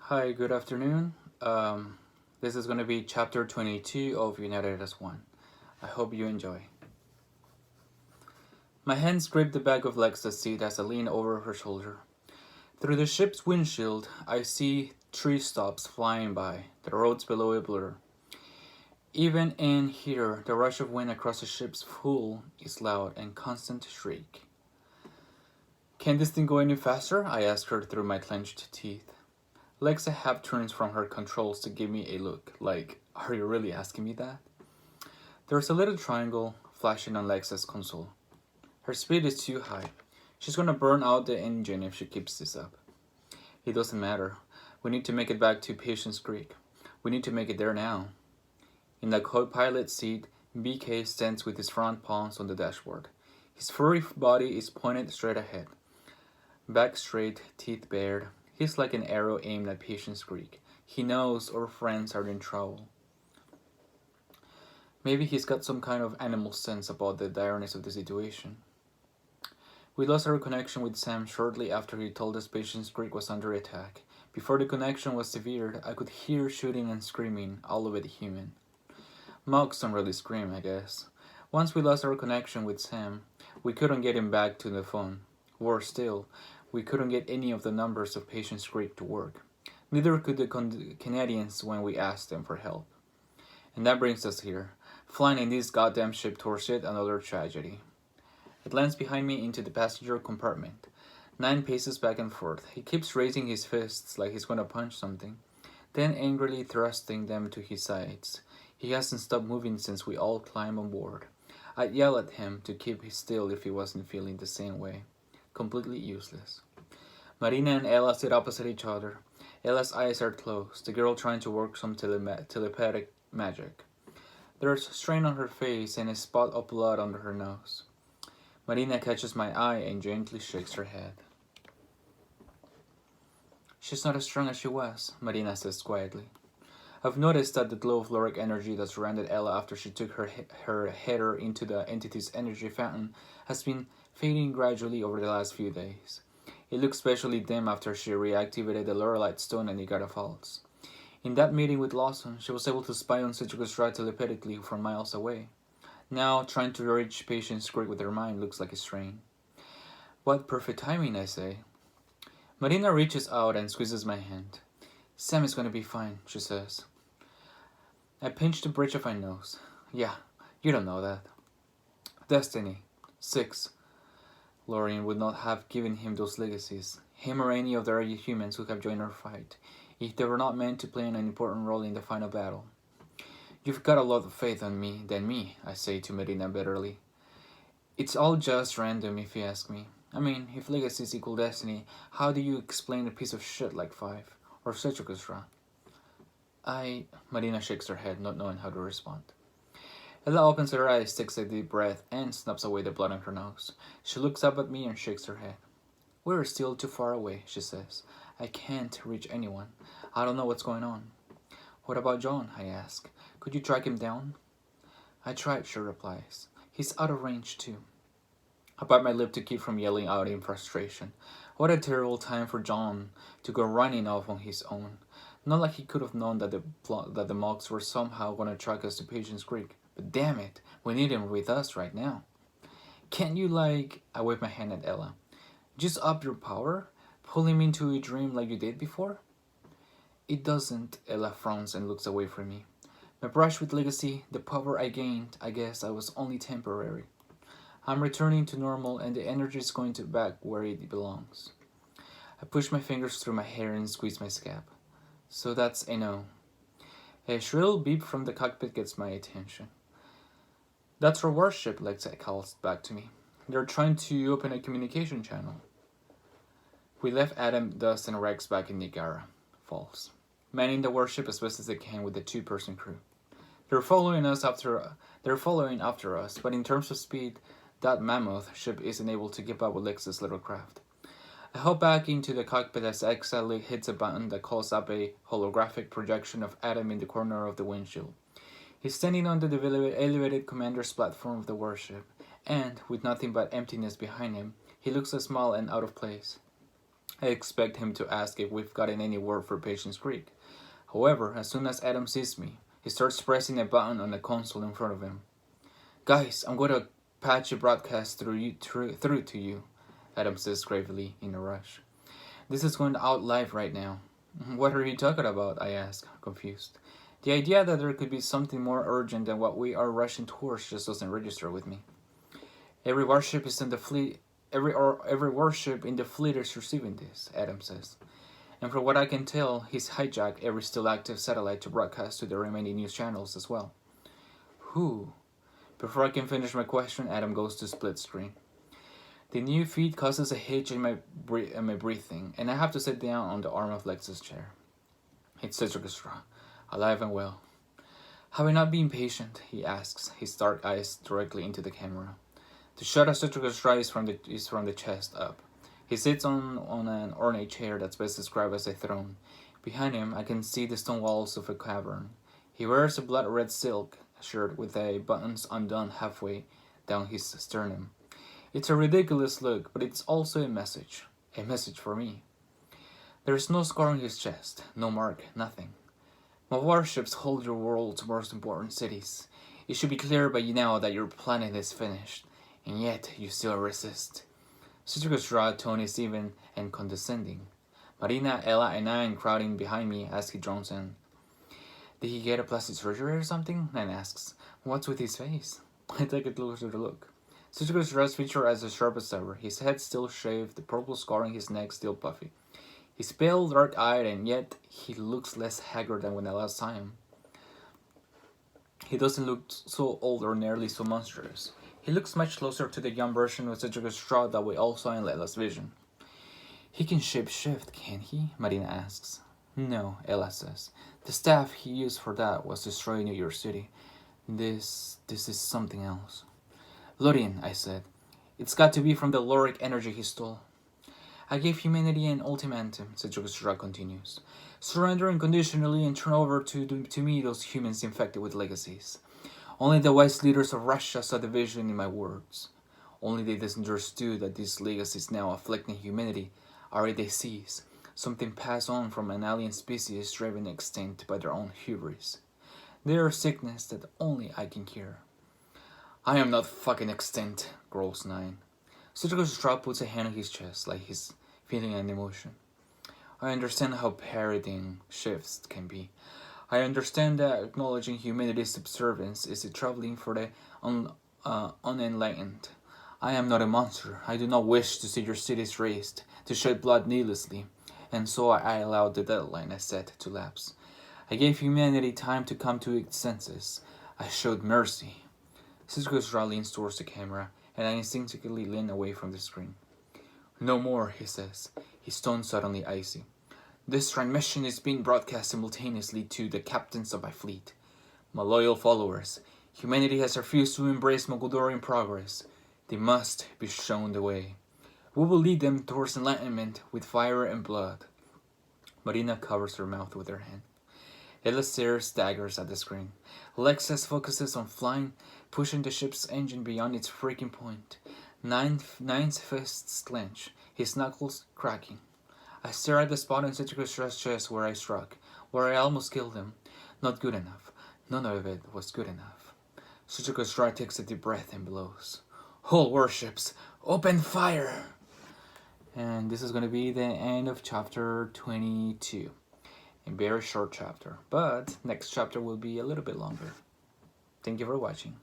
Hi, good afternoon. This is going to be chapter 22 of United as One. I hope you enjoy. My hands grip the back of Lexa's seat as I lean over her shoulder. Through the ship's windshield, I see tree stops flying by, the roads below a blur. Even in here, the rush of wind across the ship's hull is loud and constant shriek. Can this thing go any faster? I ask her through my clenched teeth. Lexa half turns from her controls to give me a look, like, are you really asking me that? There's a little triangle flashing on Lexa's console. Her speed is too high. She's gonna burn out the engine if she keeps this up. It doesn't matter. We need to make it back to Patience Creek. We need to make it there now. In the co-pilot seat, BK stands with his front palms on the dashboard. His furry body is pointed straight ahead. Back straight, teeth bared. He's like an arrow aimed at Patience Creek. He knows our friends are in trouble. Maybe he's got some kind of animal sense about the direness of the situation. We lost our connection with Sam shortly after he told us Patience Creek was under attack. Before the connection was severed, I could hear shooting and screaming, all of it human. Mugs don't really scream, I guess. Once we lost our connection with Sam, we couldn't get him back to the phone. Worse still, we couldn't get any of the numbers of Patience Creek to work. Neither could the Canadians when we asked them for help. And that brings us here, flying in this goddamn ship towards yet another tragedy. It lands behind me into the passenger compartment. 9 paces back and forth. He keeps raising his fists like he's gonna punch something, then angrily thrusting them to his sides. He hasn't stopped moving since we all climbed on board. I'd yell at him to keep still if he wasn't feeling the same way. Completely useless. Marina and Ella sit opposite each other. Ella's eyes are closed, the girl trying to work some telepathic magic. There's a strain on her face and a spot of blood under her nose. Marina catches my eye and gently shakes her head. She's not as strong as she was, Marina says quietly. I've noticed that the glow of Loric energy that surrounded Ella after she took her header into the entity's energy fountain has been fading gradually over the last few days. It looked especially dim after she reactivated the Lorelite Stone and Igata Falls. In that meeting with Lawson, she was able to spy on Citrus telepathically from miles away. Now, trying to reach Patience Creek with her mind looks like a strain. What perfect timing, I say. Marina reaches out and squeezes my hand. Sam is gonna be fine, she says. I pinch the bridge of my nose. Yeah, you don't know that. Destiny. 6. Lorien would not have given him those legacies, him or any of the early humans who have joined our fight, if they were not meant to play an important role in the final battle. You've got a lot of faith in me than me, I say to Marina bitterly. It's all just random if you ask me. I mean, if legacies equal destiny, how do you explain a piece of shit like 5? Or Sechukusra? Marina shakes her head, not knowing how to respond. Ella opens her eyes, takes a deep breath, and snaps away the blood on her nose. She looks up at me and shakes her head. We're still too far away, she says. I can't reach anyone. I don't know what's going on. What about John? I ask. Could you track him down? I tried, she replies. He's out of range, too. I bite my lip to keep from yelling out in frustration. What a terrible time for John to go running off on his own. Not like he could have known that the Mogs were somehow going to track us to Patience Creek. But damn it, we need him with us right now. Can't you, I wave my hand at Ella. Just up your power? Pull him into a dream like you did before? It doesn't, Ella frowns and looks away from me. My brush with legacy, the power I gained, I guess I was only temporary. I'm returning to normal and the energy is going back where it belongs. I push my fingers through my hair and squeeze my scalp. So that's a no. A shrill beep from the cockpit gets my attention. That's our warship, Lexa calls back to me. They're trying to open a communication channel. We left Adam, Dust, and Rex back in Niagara Falls, manning the warship as best as they can with a 2-person crew. They're following after us, but in terms of speed, that mammoth ship isn't able to keep up with Lex's little craft. I hop back into the cockpit as Exali hits a button that calls up a holographic projection of Adam in the corner of the windshield. He's standing on the elevated commander's platform of the warship, and, with nothing but emptiness behind him, he looks small and out of place. I expect him to ask if we've gotten any word for Patience Creek. However, as soon as Adam sees me, he starts pressing a button on the console in front of him. Guys, I'm going to patch a broadcast through to you, Adam says gravely in a rush. This is going out live right now. What are you talking about? I ask, confused. The idea that there could be something more urgent than what we are rushing towards just doesn't register with me. Every warship is in the fleet. Every warship in the fleet is receiving this, Adam says. And from what I can tell, he's hijacked every still active satellite to broadcast to the remaining news channels as well. Who? Before I can finish my question, Adam goes to split screen. The new feed causes a hitch in my breathing, and I have to sit down on the arm of Lex's chair. It's Cedric Estrada, alive and well. Have I not been patient? He asks, his dark eyes directly into the camera. The shot of Cedric Estrada is from the chest up. He sits on an ornate chair that's best described as a throne. Behind him, I can see the stone walls of a cavern. He wears a blood-red silk shirt with the buttons undone halfway down his sternum. It's a ridiculous look, but it's also a message for me. There's no scar on his chest, no mark, nothing. My warships hold your world's most important cities. It should be clear by you now that your planet is finished, and yet you still resist. Citricus' raw tone is even and condescending. Marina, Ella, and I are crowding behind me as he drones in. Did he get a plastic surgery or something? Nan asks. What's with his face? I take a closer look. Citricus' dress feature as sharp as ever, his head still shaved, the purple scar on his neck still puffy. He's pale, dark-eyed, and yet he looks less haggard than when I last saw him. He doesn't look so old or nearly so monstrous. He looks much closer to the young version of Cedric Estrada that we all saw in Leila's vision. He can shape-shift, can he? Marina asks. No, Ella says. The staff he used for that was destroying New York City. This is something else. Lorien, I said. It's got to be from the Loric energy he stole. I gave humanity an ultimatum, Cedric Estrada continues. Surrender unconditionally and turn over to me those humans infected with legacies. Only the wise leaders of Russia saw the vision in my words. Only they understood that these legacies now afflicting humanity are a disease, something passed on from an alien species driven extinct by their own hubris. They are sickness that only I can cure. I am not fucking extinct, growls Nine. Cedric Estrada puts a hand on his chest like he's feeling an emotion. I understand how parodying shifts can be. I understand that acknowledging humanity's subservience is a traveling for the unenlightened. I am not a monster. I do not wish to see your cities razed, to shed blood needlessly, and so I allowed the deadline I set to lapse. I gave humanity time to come to its senses. I showed mercy. Cedric Estrada leans towards the camera, and I instinctively lean away from the screen. No more, he says, his tone suddenly icy. This transmission is being broadcast simultaneously to the captains of my fleet. My loyal followers, humanity has refused to embrace Mogoldorian progress. They must be shown the way. We will lead them towards enlightenment with fire and blood. Marina covers her mouth with her hand. Ella staggers at the screen. Lexus focuses on flying, pushing the ship's engine beyond its freaking point. Nine's fists clench, his knuckles cracking. I stare at the spot in Cedric Estrada's chest where I struck, where I almost killed him. Not good enough. None of it was good enough. Cedric Estrada takes a deep breath and blows. Whole warships, open fire! And this is going to be the end of chapter 22. A very short chapter, but next chapter will be a little bit longer. Thank you for watching.